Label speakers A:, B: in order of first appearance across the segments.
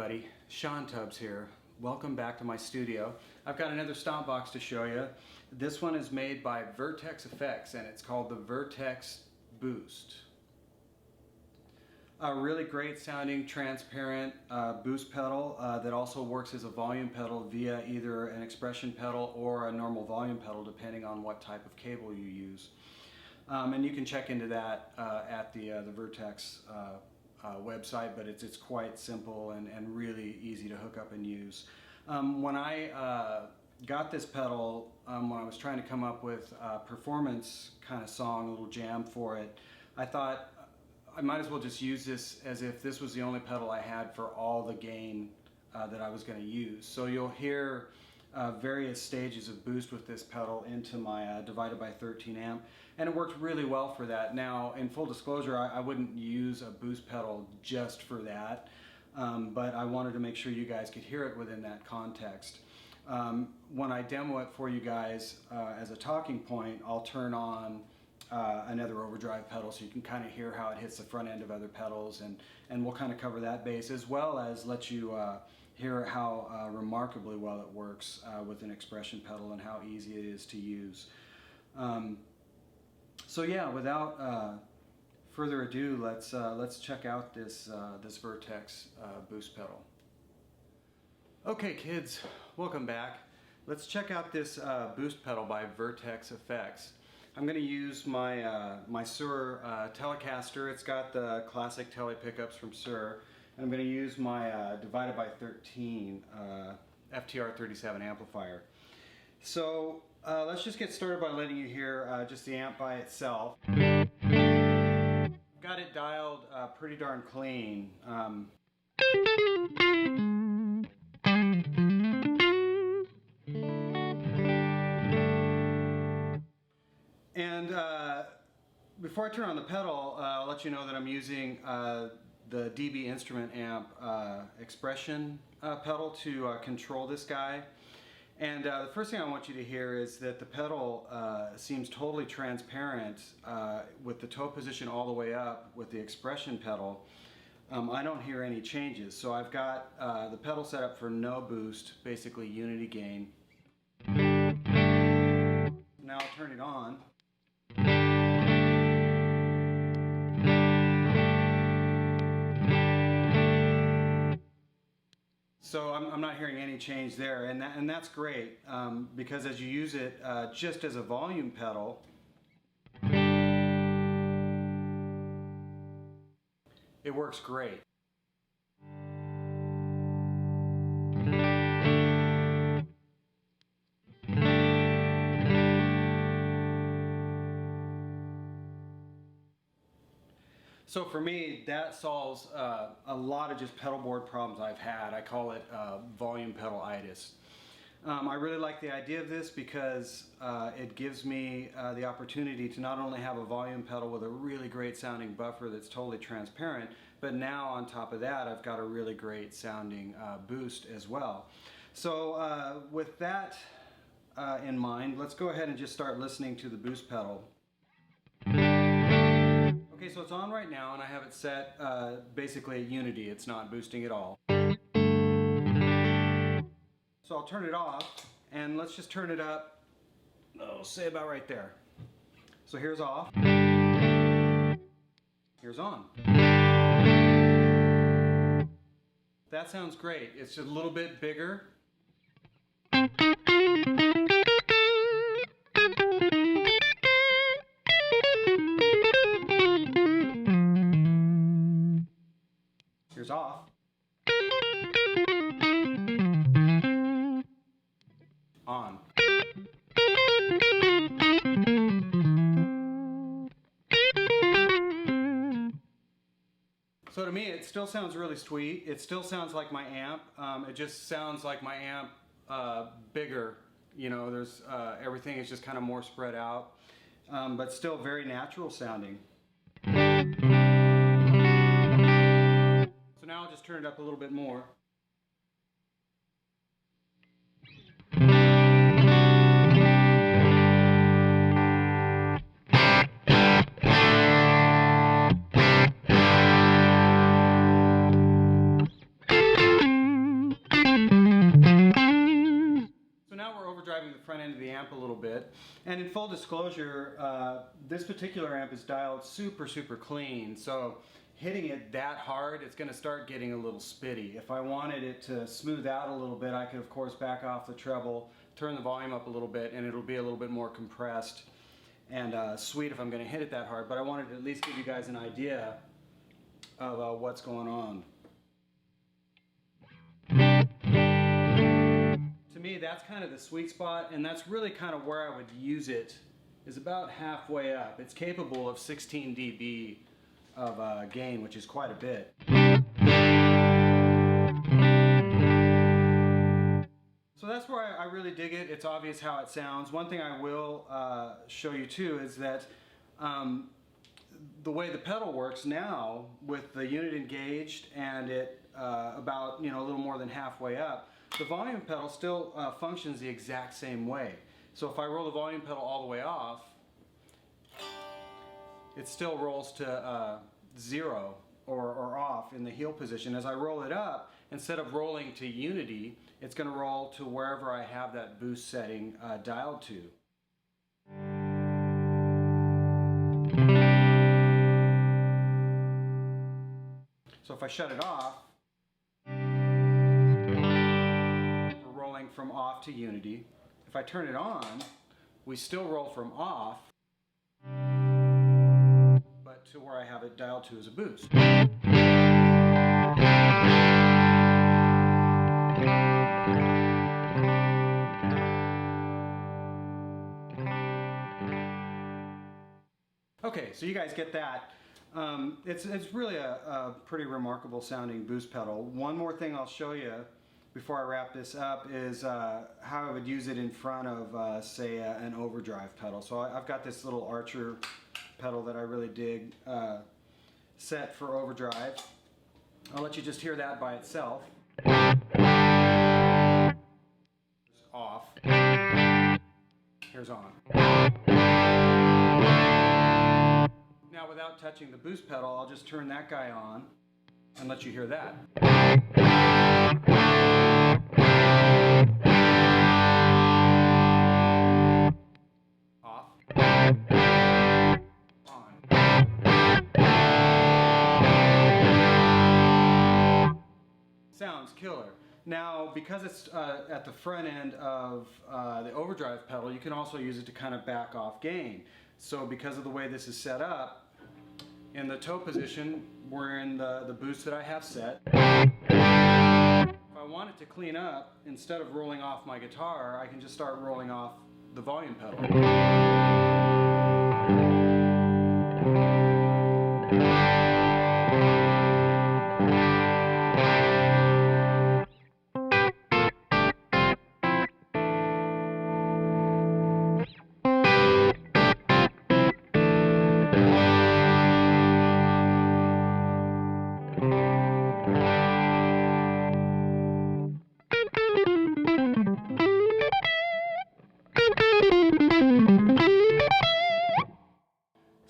A: everybody, Shawn Tubbs here. Welcome back to my studio. I've got another stomp box to show you. This one is made by Vertex Effects and it's called the Vertex Boost. A really great sounding transparent boost pedal that also works as a volume pedal via either an expression pedal or a normal volume pedal depending on what type of cable you use. And you can check into that at the Vertex website, but it's quite simple and really easy to hook up and use. When I got this pedal, when I was trying to come up with a performance kind of song, a little jam for it, I thought I might as well just use this as if this was the only pedal I had for all the gain that I was going to use. So you'll hear various stages of boost with this pedal into my divided by 13 amp, and it worked really well for that. Now, in full disclosure, I wouldn't use a boost pedal just for that, but I wanted to make sure you guys could hear it within that context. When I demo it for you guys as a talking point, I'll turn on another overdrive pedal so you can kind of hear how it hits the front end of other pedals, and we'll kind of cover that base as well as let you hear how remarkably well it works with an expression pedal and how easy it is to use. So yeah, without further ado, let's check out this Vertex boost pedal. Okay kids, welcome back. Let's check out this boost pedal by Vertex Effects. I'm going to use my my Suhr Telecaster. It's got the classic tele pickups from Suhr. And I'm going to use my divided by 13 FTR 37 amplifier. So let's just get started by letting you hear just the amp by itself. Got it dialed pretty darn clean. And before I turn on the pedal, I'll let you know that I'm using the DB Instrument Amp expression pedal to control this guy. And the first thing I want you to hear is that the pedal seems totally transparent with the toe position all the way up with the expression pedal. I don't hear any changes. So I've got the pedal set up for no boost, basically unity gain. Now I'll turn it on. So I'm not hearing any change there, and that's great because as you use it just as a volume pedal, it works great. So for me, that solves a lot of just pedal board problems I've had. I call it volume pedal-itis. I really like the idea of this because it gives me the opportunity to not only have a volume pedal with a really great sounding buffer that's totally transparent, but now on top of that I've got a really great sounding boost as well. So with that in mind, let's go ahead and just start listening to the boost pedal. Okay, so it's on right now and I have it set basically at unity. It's not boosting at all. So I'll turn it off and let's just turn it up, oh, say about right there. So here's off, here's on. That sounds great. It's just a little bit bigger. Here's off. On. So to me it still sounds really sweet. It still sounds like my amp. It just sounds like my amp bigger. You know, there's everything is just kind of more spread out, but still very natural sounding. So now I'll just turn it up a little bit more. amp a little bit. And in full disclosure, this particular amp is dialed super clean, so hitting it that hard, it's going to start getting a little spitty. If I wanted it to smooth out a little bit, I could of course back off the treble, turn the volume up a little bit, and it'll be a little bit more compressed and sweet if I'm going to hit it that hard. But I wanted to at least give you guys an idea of what's going on. To me, that's kind of the sweet spot, and that's really kind of where I would use it, is about halfway up. It's capable of 16 dB of gain, which is quite a bit. So that's where I really dig it. It's obvious how it sounds. One thing I will show you too is that the way the pedal works now, with the unit engaged and it about, you know, a little more than halfway up, the volume pedal still functions the exact same way. So if I roll the volume pedal all the way off, it still rolls to 0 or off in the heel position. As I roll it up, instead of rolling to unity, it's going to roll to wherever I have that boost setting dialed to. So if I shut it off, we're rolling from off to unity. If I turn it on, we still roll from off, but to where I have it dialed to as a boost. Okay, so you guys get that. It's really a pretty remarkable sounding boost pedal. One more thing I'll show you before I wrap this up is how I would use it in front of, say, an overdrive pedal. So I've got this little Archer pedal that I really dig, set for overdrive. I'll let you just hear that by itself. Off. Here's on. Now, without touching the boost pedal, I'll just turn that guy on and let you hear that. Off. On. Sounds killer. Now, because it's at the front end of the overdrive pedal, you can also use it to kind of back off gain. So because of the way this is set up, in the toe position, we're in the boost that I have set. If I want it to clean up, instead of rolling off my guitar, I can just start rolling off the volume pedal.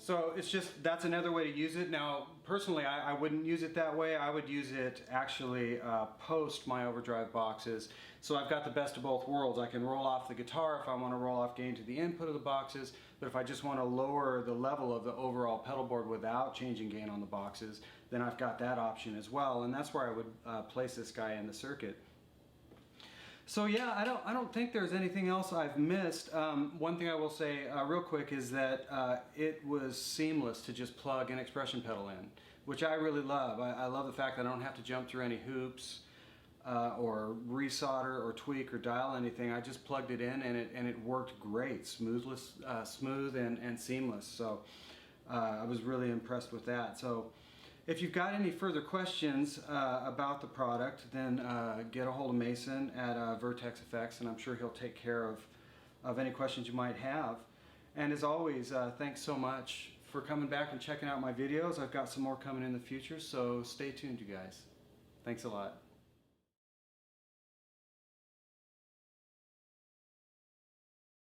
A: So it's just, that's another way to use it. Now, personally, I wouldn't use it that way. I would use it actually post my overdrive boxes. So I've got the best of both worlds. I can roll off the guitar if I want to roll off gain to the input of the boxes, but if I just want to lower the level of the overall pedal board without changing gain on the boxes, then I've got that option as well. And that's where I would place this guy in the circuit. So yeah, I don't think there's anything else I've missed. One thing I will say real quick is that it was seamless to just plug an expression pedal in, which I really love. I love the fact that I don't have to jump through any hoops or resolder or tweak or dial anything. I just plugged it in and it worked great, smooth and seamless. So I was really impressed with that. So if you've got any further questions about the product, then get a hold of Mason at Vertex Effects, and I'm sure he'll take care of any questions you might have. And as always, thanks so much for coming back and checking out my videos. I've got some more coming in the future, so stay tuned, you guys. Thanks a lot.